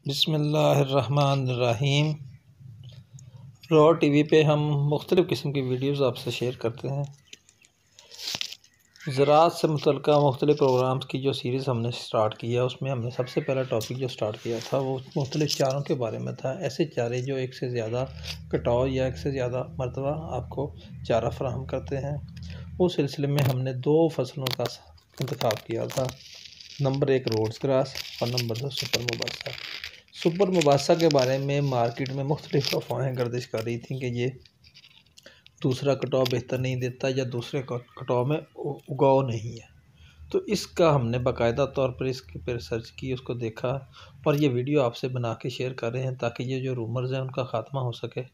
बिस्मिल्लाहिर्रहमानिर्रहीम। Raw TV पे हम मुख्तलिफ़ किस्म की वीडियोज़ आपसे शेयर करते हैं। ज़राअत से मुतल्लिक़ मुख्तलिफ़ प्रोग्राम्स की जो सीरीज़ हमने स्टार्ट किया, उसमें हमने सबसे पहला टॉपिक जो स्टार्ट किया था वो मुख्तलिफ़ चारों के बारे में था। ऐसे चारे जो एक से ज़्यादा कटाव या एक से ज़्यादा मरतबा आपको चारा फराहम करते हैं। उस सिलसिले में हमने दो फसलों का इंतखाब किया था, नंबर 1 रोड्स ग्रास और नंबर 2 सुपर मुबासा। सुपर मुबासा के बारे में मार्केट में मुख्तलिफ अफवाहें गर्दिश कर रही थी कि ये दूसरा कटाव बेहतर नहीं देता या दूसरे कटाव में उगाव नहीं है। तो इसका हमने बाकायदा तौर पर इसके पर रिसर्च की, उसको देखा और ये वीडियो आपसे बना के शेयर कर रहे हैं ताकि ये जो रूमर्स हैं उनका ख़ात्मा हो सके।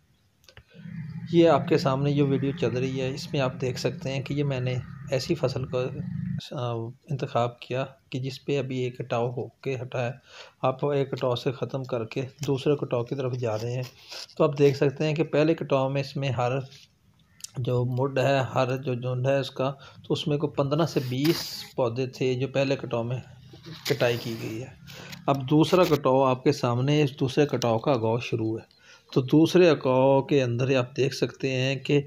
ये आपके सामने जो वीडियो चल रही है इसमें आप देख सकते हैं कि ये मैंने ऐसी फसल का इंतखाब किया कि जिस पे अभी एक कटाव हो के हटा है। आप एक कटाव से ख़त्म करके दूसरे कटाव की तरफ जा रहे हैं। तो आप देख सकते हैं कि पहले कटाव में इसमें हर जो मुड है, हर जो झुंड है उसका, तो उसमें को 15 से 20 पौधे थे जो पहले कटाव में कटाई की गई है। अब दूसरा कटाव आपके सामने, इस दूसरे कटाव का आगाव शुरू है। तो दूसरे कटाव के अंदर आप देख सकते हैं कि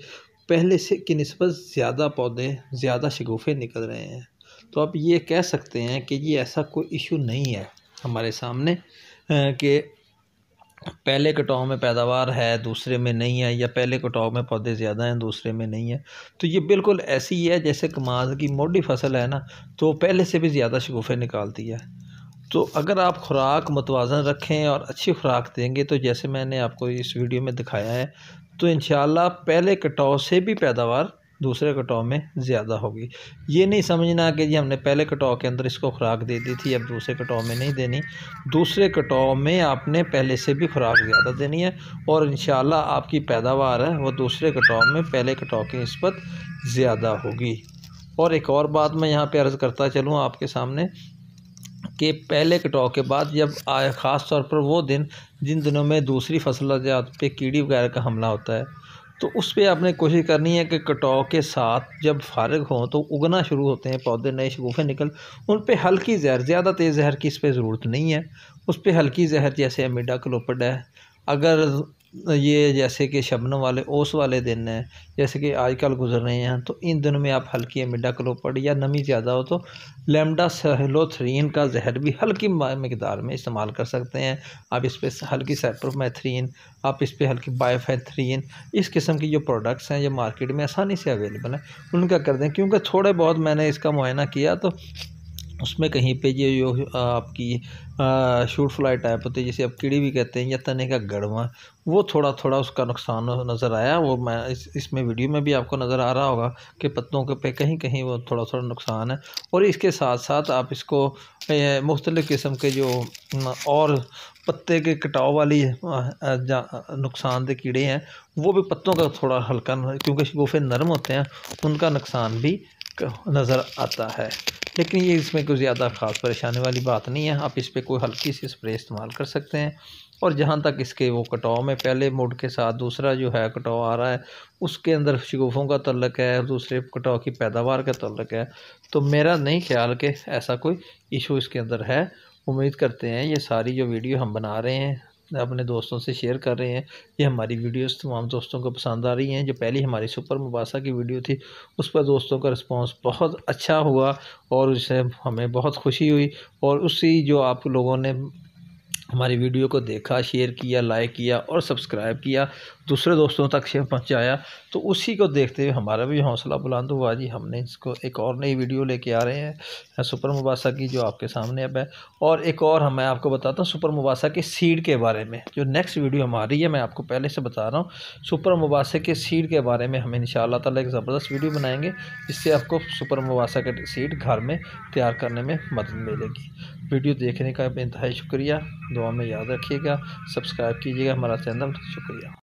पहले से की निस्बत ज़्यादा पौधे, ज़्यादा शगुफ़े निकल रहे हैं। तो आप ये कह सकते हैं कि ये ऐसा कोई इशू नहीं है हमारे सामने कि पहले कटाव में पैदावार है दूसरे में नहीं है, या पहले कटाव में पौधे ज़्यादा हैं दूसरे में नहीं है। तो ये बिल्कुल ऐसी ही है जैसे कमाद की मोटी फसल है ना, तो पहले से भी ज़्यादा शगुफ़े निकालती है। तो अगर आप खुराक मुतवाज़न रखें और अच्छी खुराक देंगे, तो जैसे मैंने आपको इस वीडियो में दिखाया है, तो इंशाअल्लाह पहले कटाव से भी पैदावार दूसरे कटाव में ज़्यादा होगी। ये नहीं समझना कि जी हमने पहले कटाव के अंदर इसको खुराक दे दी थी, अब दूसरे कटाव में नहीं देनी। दूसरे कटाव में आपने पहले से भी खुराक ज़्यादा देनी है और इंशाअल्लाह आपकी पैदावार है वो दूसरे कटाव में पहले कटाव की निस्बत ज़्यादा होगी। और एक और बात मैं यहाँ पे अर्ज़ करता चलूँ आपके सामने कि पहले कटाव के बाद जब आए, ख़ास तौर पर वो दिन जिन दिनों में दूसरी फसल पे कीड़ी वगैरह का हमला होता है, तो उस पर आपने कोशिश करनी है कि कटाव के साथ जब फारिग हों तो उगना शुरू होते हैं पौधे, नए शगुफ़े निकल, उन पे हल्की जहर, ज़्यादा तेज़ जहर की इस पर ज़रूरत नहीं है। उस पर हल्की जहर जैसे इमिडाक्लोपिड है, अगर ये जैसे कि शबनम वाले ओस वाले दिन हैं जैसे कि आजकल गुजर रहे हैं, तो इन दिनों में आप हल्की इमिडाक्लोपिड या नमी ज़्यादा हो तो लेमडासाइक्लोथ्रीन का जहर भी हल्की मकदार में इस्तेमाल कर सकते हैं। आप इस पर हल्की साइप्रोमेथ्रीन, आप इस पर हल्की बायोफेथ्रीन, इस किस्म की जो प्रोडक्ट्स हैं जो मार्केट में आसानी से अवेलेबल हैं उनका कर दें। क्योंकि थोड़े बहुत मैंने इसका मुआयना किया तो उसमें कहीं पे ये जो आपकी शूट फ्लाई टाइप होती है, जिसे आप कीड़ी भी कहते हैं, या तने का गड़वा, वो थोड़ा थोड़ा उसका नुकसान नज़र आया। वो मैं इसमें वीडियो में भी आपको नज़र आ रहा होगा कि पत्तों के पे कहीं कहीं वो थोड़ा थोड़ा नुकसान है। और इसके साथ साथ आप इसको मुख्तलिफ़ किस्म के जो और पत्ते के कटाव वाली नुकसानदेह कीड़े हैं वो भी पत्तों का थोड़ा हल्का, क्योंकि शगुफ़े नरम होते हैं, उनका नुकसान भी नज़र आता है। लेकिन ये इसमें कोई ज़्यादा ख़ास परेशानी वाली बात नहीं है। आप इस पर कोई हल्की सी स्प्रे इस्तेमाल कर सकते हैं। और जहाँ तक इसके वो कटाव में पहले मुड के साथ दूसरा जो है कटाव आ रहा है, उसके अंदर शगुफ़ों का तल्लक है, दूसरे कटाव की पैदावार का तल्लक है, तो मेरा नहीं ख्याल कि ऐसा कोई इशू इसके अंदर है। उम्मीद करते हैं ये सारी जो वीडियो हम बना रहे हैं, अपने दोस्तों से शेयर कर रहे हैं, ये हमारी वीडियोस तमाम दोस्तों को पसंद आ रही हैं। जो पहली हमारी सुपर मुबासा की वीडियो थी उस पर दोस्तों का रिस्पांस बहुत अच्छा हुआ और उससे हमें बहुत खुशी हुई। और उसी जो आप लोगों ने हमारी वीडियो को देखा, शेयर किया, लाइक किया और सब्सक्राइब किया, दूसरे दोस्तों तक शेयर पहुंचाया, तो उसी को देखते हुए हमारा भी हौसला बुलंद हुआ। जी हमने इसको एक और नई वीडियो लेके आ रहे हैं सुपर मुबासा की, जो आपके सामने अब है। और एक और मैं आपको बताता हूँ सुपर मुबासा के सीड के बारे में, जो नेक्स्ट वीडियो हमारी है, मैं आपको पहले से बता रहा हूँ। सुपर मुबासा के सीड के बारे में हम इंशाअल्लाह ताला एक ज़बरदस्त वीडियो बनाएंगे, जिससे आपको सुपर मुबासा के सीड घर में तैयार करने में मदद मिलेगी। वीडियो देखने का बेइंतहाई शुक्रिया। दुआ में याद रखिएगा, सब्सक्राइब कीजिएगा हमारा चैनल। शुक्रिया।